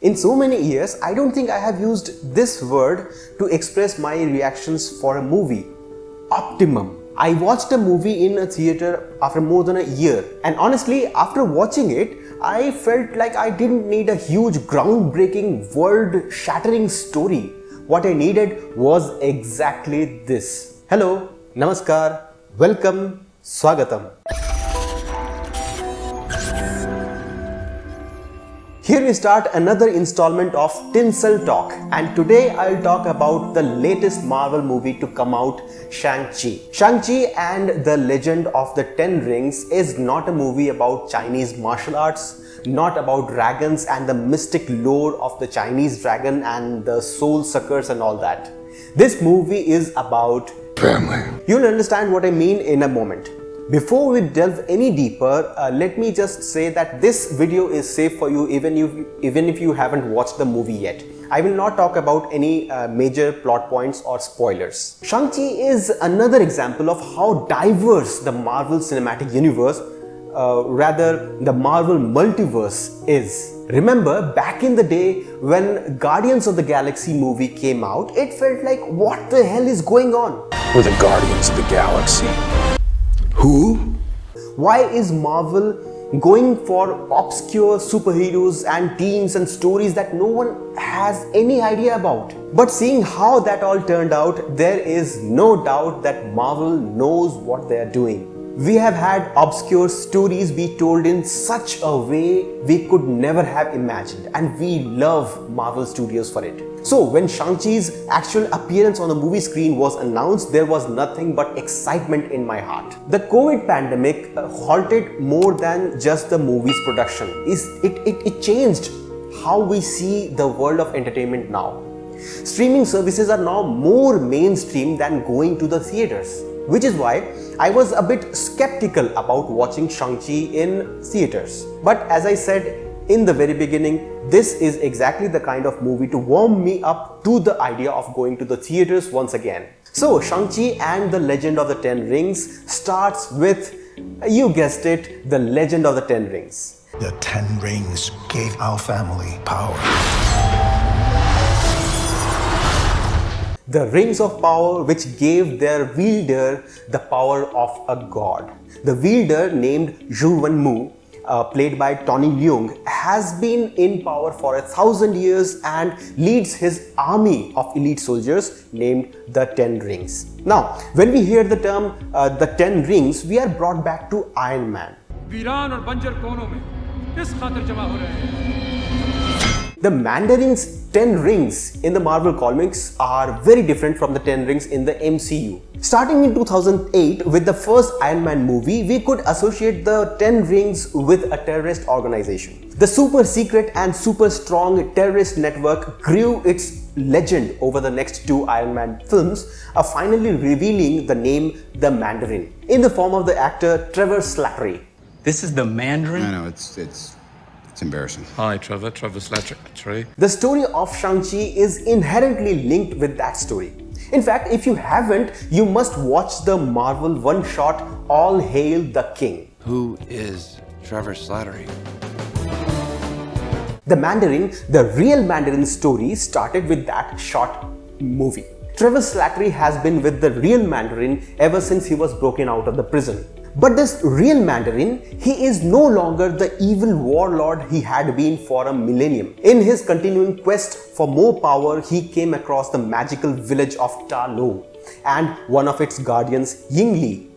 In so many years, I don't think I have used this word to express my reactions for a movie. Optimum. I watched a movie in a theater after more than a year, and honestly, after watching it, I felt like I didn't need a huge groundbreaking, world-shattering story. What I needed was exactly this. Hello, namaskar, welcome, swagatam. Here we start another installment of Tinsel Talk, and today I'll talk about the latest Marvel movie to come out, Shang-Chi. Shang-Chi and the Legend of the Ten Rings is not a movie about Chinese martial arts, not about dragons and the mystic lore of the Chinese dragon and the soul suckers and all that. This movie is about family. You'll understand what I mean in a moment. Before we delve any deeper, let me just say that this video is safe for you even if you haven't watched the movie yet. I will not talk about any major plot points or spoilers. Shang-Chi is another example of how diverse the Marvel Cinematic Universe, rather the Marvel Multiverse is. Remember, back in the day when Guardians of the Galaxy movie came out, it felt like, what the hell is going on? We're the Guardians of the Galaxy. Who? Why is Marvel going for obscure superheroes and teams and stories that no one has any idea about? But seeing how that all turned out, there is no doubt that Marvel knows what they are doing. We have had obscure stories be told in such a way we could never have imagined, and we love Marvel Studios for it. So when Shang-Chi's actual appearance on the movie screen was announced, there was nothing but excitement in my heart. The COVID pandemic halted more than just the movie's production. It changed how we see the world of entertainment now. Streaming services are now more mainstream than going to the theaters, which is why I was a bit skeptical about watching Shang-Chi in theaters. But as I said in the very beginning, this is exactly the kind of movie to warm me up to the idea of going to the theaters once again. So Shang-Chi and the Legend of the Ten Rings starts with, you guessed it, the Legend of the Ten Rings. The Ten Rings gave our family power. The rings of power which gave their wielder the power of a god. The wielder, named Zhu Wenmu, played by Tony Leung, has been in power for 1,000 years and leads his army of elite soldiers named the Ten Rings. Now, when we hear the term the Ten Rings, we are brought back to Iron Man. The Mandarin's 10 rings in the Marvel comics are very different from the 10 rings in the MCU. Starting in 2008 with the first Iron Man movie, we could associate the 10 rings with a terrorist organization. The super secret and super strong terrorist network grew its legend over the next two Iron Man films, finally revealing the name the Mandarin in the form of the actor Trevor Slattery. This is the Mandarin? I know, it's embarrassing. Hi, Trevor Slattery. The story of Shang-Chi is inherently linked with that story. In fact, if you haven't, you must watch the Marvel one-shot All Hail the King. Who is Trevor Slattery? The Mandarin, the real Mandarin story started with that short movie. Trevor Slattery has been with the real Mandarin ever since he was broken out of the prison. But this real Mandarin, he is no longer the evil warlord he had been for a millennium. In his continuing quest for more power, he came across the magical village of Ta Lo and one of its guardians, Ying Li,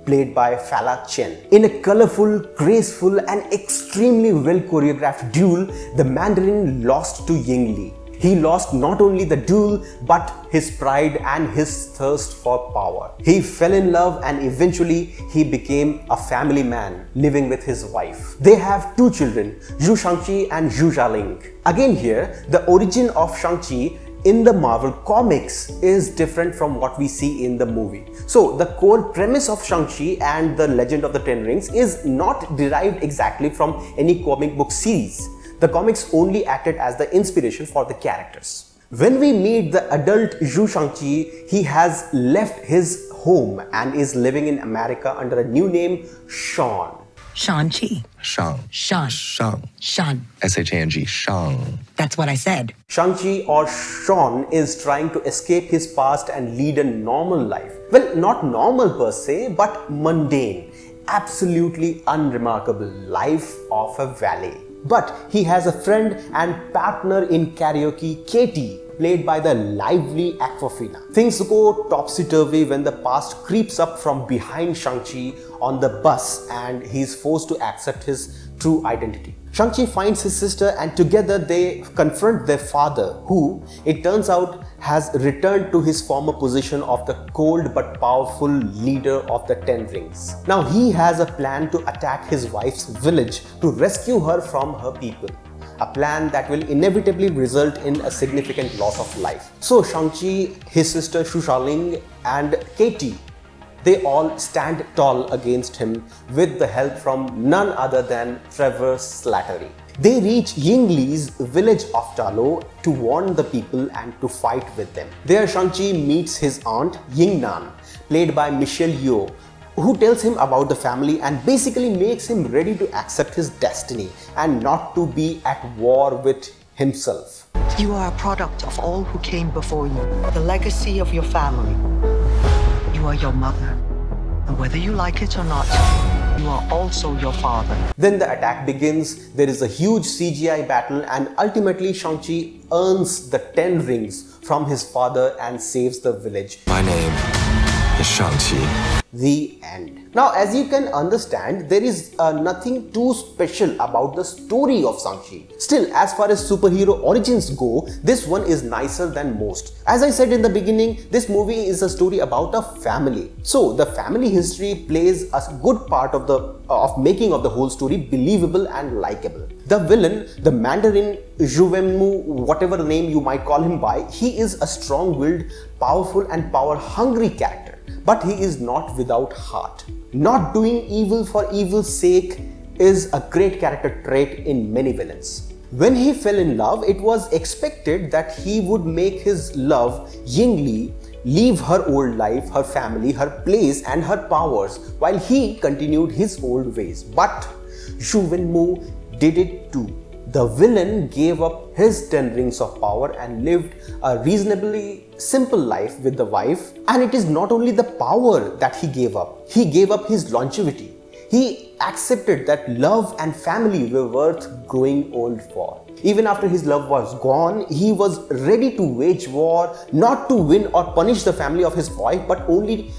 played by Fala Chen. In a colorful, graceful and extremely well choreographed duel, the Mandarin lost to Ying Li. He lost not only the duel, but his pride and his thirst for power. He fell in love and eventually he became a family man living with his wife. They have two children, Zhu Shang-Chi and Zhu Jialing. Again here, the origin of Shang-Chi in the Marvel comics is different from what we see in the movie. So the core premise of Shang-Chi and the Legend of the Ten Rings is not derived exactly from any comic book series. The comics only acted as the inspiration for the characters. When we meet the adult Zhu Shang-Chi, he has left his home and is living in America under a new name, Sean. Shang-Chi. Shang. Shan. Shang. Shan. S-H-A-N-G. Shang. That's what I said. Shang-Chi or Sean is trying to escape his past and lead a normal life. Well, not normal per se, but mundane, absolutely unremarkable life of a valet. But he has a friend and partner in karaoke, Katie, played by the lively Aquafina. Things go topsy-turvy when the past creeps up from behind Shang-Chi on the bus and he's forced to accept his true identity. Shang-Chi finds his sister and together they confront their father, who, it turns out, has returned to his former position of the cold but powerful leader of the Ten Rings. Now he has a plan to attack his wife's village to rescue her from her people. A plan that will inevitably result in a significant loss of life. So Shang-Chi, his sister Shu Xiaoling and Katie, they all stand tall against him with the help from none other than Trevor Slattery. They reach Ying Li's village of Ta Lo to warn the people and to fight with them. There Shang-Chi meets his aunt Ying Nan, played by Michelle Yeoh, who tells him about the family and basically makes him ready to accept his destiny and not to be at war with himself. You are a product of all who came before you, the legacy of your family. You are your mother, and whether you like it or not, you are also your father. Then the attack begins, there is a huge CGI battle and ultimately Shang-Chi earns the 10 rings from his father and saves the village. My name is Shang-Chi. The end. Now, as you can understand, there is nothing too special about the story of Shang-Chi. Still, as far as superhero origins go, this one is nicer than most. As I said in the beginning, this movie is a story about a family. So, the family history plays a good part of making of the whole story believable and likable. The villain, the Mandarin Zhu Wenmu, whatever name you might call him by, he is a strong-willed, powerful and power-hungry character. But he is not without heart. Not doing evil for evil's sake is a great character trait in many villains. When he fell in love, it was expected that he would make his love, Ying Li, leave her old life, her family, her place and her powers while he continued his old ways. But Zhu Wenmu did it too. The villain gave up his 10 rings of power and lived a reasonably simple life with the wife. And it is not only the power that he gave up his longevity. He accepted that love and family were worth growing old for. Even after his love was gone, he was ready to wage war, not to win or punish the family of his wife, but only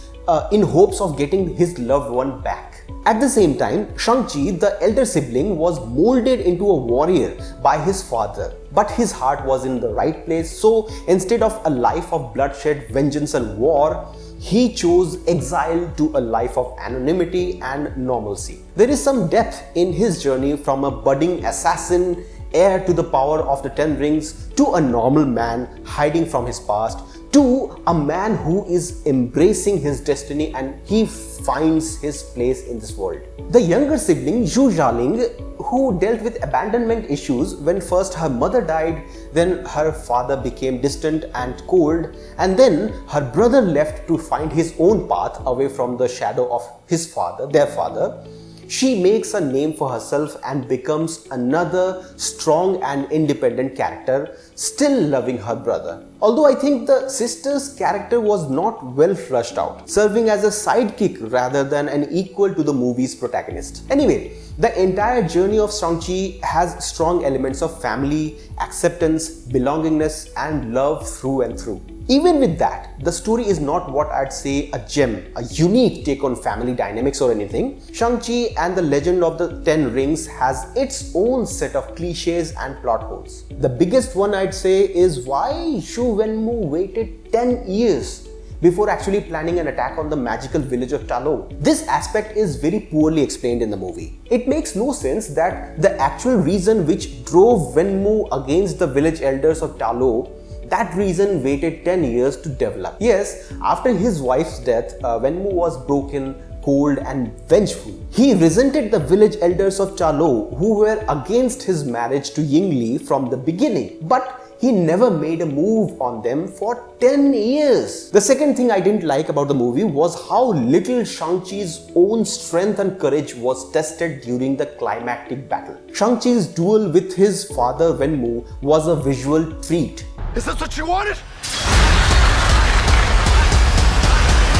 in hopes of getting his loved one back. At the same time, Shang-Chi, the elder sibling, was molded into a warrior by his father. But his heart was in the right place, so instead of a life of bloodshed, vengeance and war, he chose exile to a life of anonymity and normalcy. There is some depth in his journey from a budding assassin, heir to the power of the 10 rings, to a normal man hiding from his past, to a man who is embracing his destiny and he finds his place in this world. The younger sibling, Zhu Xiaoling, who dealt with abandonment issues when first her mother died, then her father became distant and cold, and then her brother left to find his own path away from the shadow of his father, their father. She makes a name for herself and becomes another strong and independent character, still loving her brother. Although I think the sister's character was not well fleshed out, serving as a sidekick rather than an equal to the movie's protagonist. Anyway, the entire journey of Shang-Chi has strong elements of family, acceptance, belongingness and love through and through. Even with that, the story is not what I'd say a gem, a unique take on family dynamics or anything. Shang-Chi and the Legend of the Ten Rings has its own set of cliches and plot holes. The biggest one I'd say is why Zhu Wenmu waited 10 years before actually planning an attack on the magical village of Ta Lo. This aspect is very poorly explained in the movie. It makes no sense that the actual reason which drove Wenmu against the village elders of Ta Lo, that reason waited 10 years to develop. Yes, after his wife's death, Wenmu was broken, cold and vengeful. He resented the village elders of Ta Lo who were against his marriage to Ying Li from the beginning, but he never made a move on them for 10 years. The second thing I didn't like about the movie was how little Shang-Chi's own strength and courage was tested during the climactic battle. Shang-Chi's duel with his father Wenwu was a visual treat. Is this what you wanted?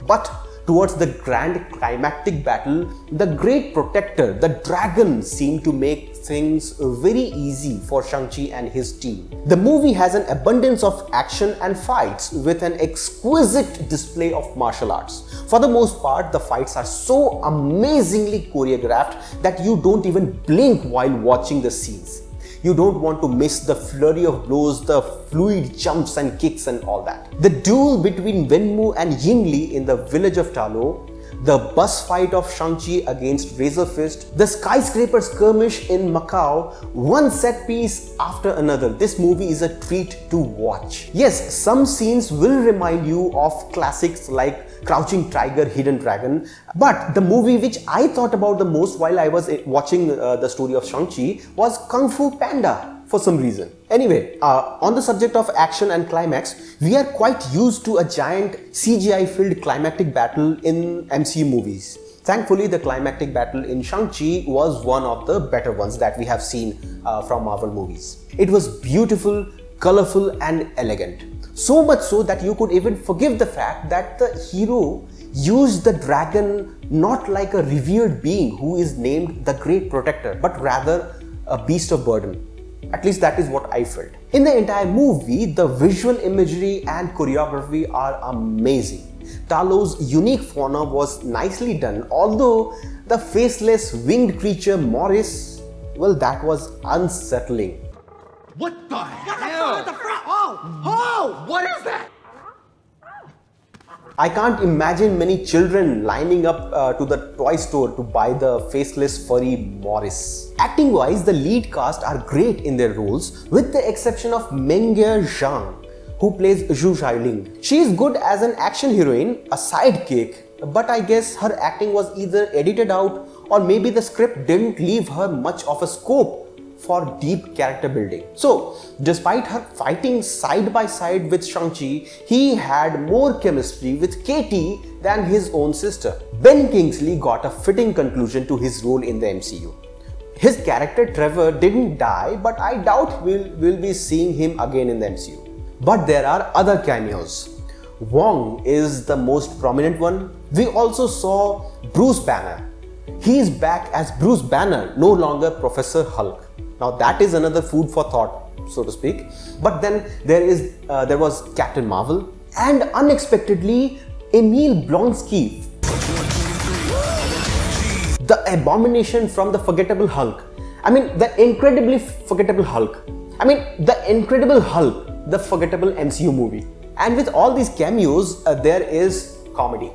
But towards the grand climactic battle, the Great Protector, the dragon, seemed to make things very easy for Shang-Chi and his team. The movie has an abundance of action and fights with an exquisite display of martial arts. For the most part, the fights are so amazingly choreographed that you don't even blink while watching the scenes. You don't want to miss the flurry of blows, the fluid jumps and kicks and all that. The duel between Wenwu and Ying Li in the village of Ta Lo, the bus fight of Shang-Chi against Razor Fist, the skyscraper skirmish in Macau, one set piece after another. This movie is a treat to watch. Yes, some scenes will remind you of classics like Crouching Tiger, Hidden Dragon, but the movie which I thought about the most while I was watching the story of Shang-Chi was Kung Fu Panda for some reason. Anyway, on the subject of action and climax, we are quite used to a giant CGI-filled climactic battle in MCU movies. Thankfully, the climactic battle in Shang-Chi was one of the better ones that we have seen from Marvel movies. It was beautiful, colorful and elegant. So much so that you could even forgive the fact that the hero used the dragon not like a revered being who is named the Great Protector, but rather a beast of burden. At least that is what I felt. In the entire movie, the visual imagery and choreography are amazing. Ta Lo's unique fauna was nicely done, although the faceless winged creature Morris, well, that was unsettling. What the hell? What the front? Oh! What is that? I can't imagine many children lining up to the toy store to buy the faceless furry Morris. Acting wise, the lead cast are great in their roles with the exception of Meng'er Zhang, who plays Zhu Xiaoling. She is good as an action heroine, a sidekick, but I guess her acting was either edited out or maybe the script didn't leave her much of a scope for deep character building. So, despite her fighting side by side with Shang-Chi, he had more chemistry with Katie than his own sister. Ben Kingsley got a fitting conclusion to his role in the MCU. His character Trevor didn't die, but I doubt we'll be seeing him again in the MCU. But there are other cameos. Wong is the most prominent one. We also saw Bruce Banner. He is back as Bruce Banner, no longer Professor Hulk. Now that is another food for thought, so to speak. But then there was Captain Marvel and unexpectedly Emil Blonsky, the abomination from the Forgettable Hulk. I mean, the incredibly forgettable Hulk. I mean, the Incredible Hulk, the forgettable MCU movie. And with all these cameos, there is comedy.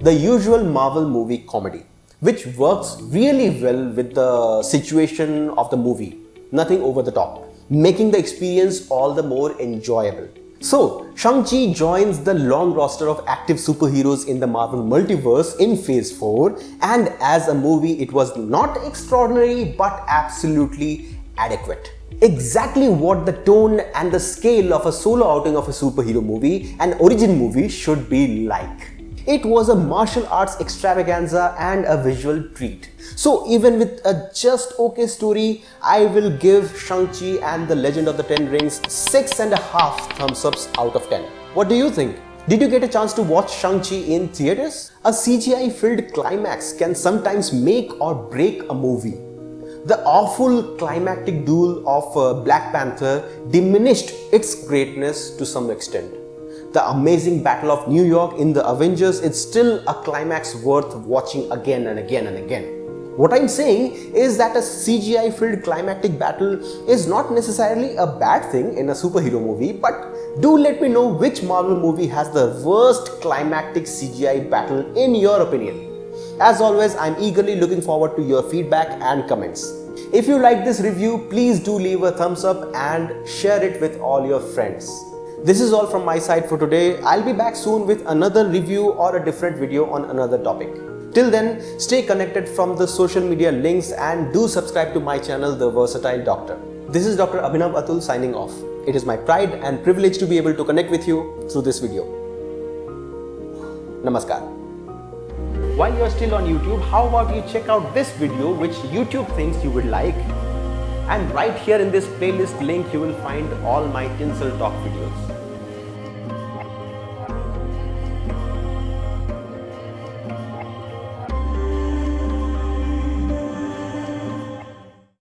The usual Marvel movie comedy, which works really well with the situation of the movie. Nothing over the top, making the experience all the more enjoyable. So, Shang-Chi joins the long roster of active superheroes in the Marvel multiverse in Phase 4, and as a movie it was not extraordinary but absolutely adequate. Exactly what the tone and the scale of a solo outing of a superhero movie, an origin movie, should be like. It was a martial arts extravaganza and a visual treat. So even with a just okay story, I will give Shang-Chi and the Legend of the Ten Rings 6.5 thumbs ups out of 10. What do you think? Did you get a chance to watch Shang-Chi in theaters? A CGI-filled climax can sometimes make or break a movie. The awful climactic duel of Black Panther diminished its greatness to some extent. The amazing Battle of New York in the Avengers is still a climax worth watching again and again and again. What I'm saying is that a CGI-filled climactic battle is not necessarily a bad thing in a superhero movie, but do let me know which Marvel movie has the worst climactic CGI battle in your opinion. As always, I'm eagerly looking forward to your feedback and comments. If you like this review, please do leave a thumbs up and share it with all your friends. This is all from my side for today. I'll be back soon with another review or a different video on another topic. Till then, stay connected from the social media links and do subscribe to my channel, The Versatile Doctor. This is Dr. Abhinav Atul signing off. It is my pride and privilege to be able to connect with you through this video. Namaskar. While you're still on YouTube, how about you check out this video which YouTube thinks you would like. And right here in this playlist link, you will find all my Tinsel Talk videos.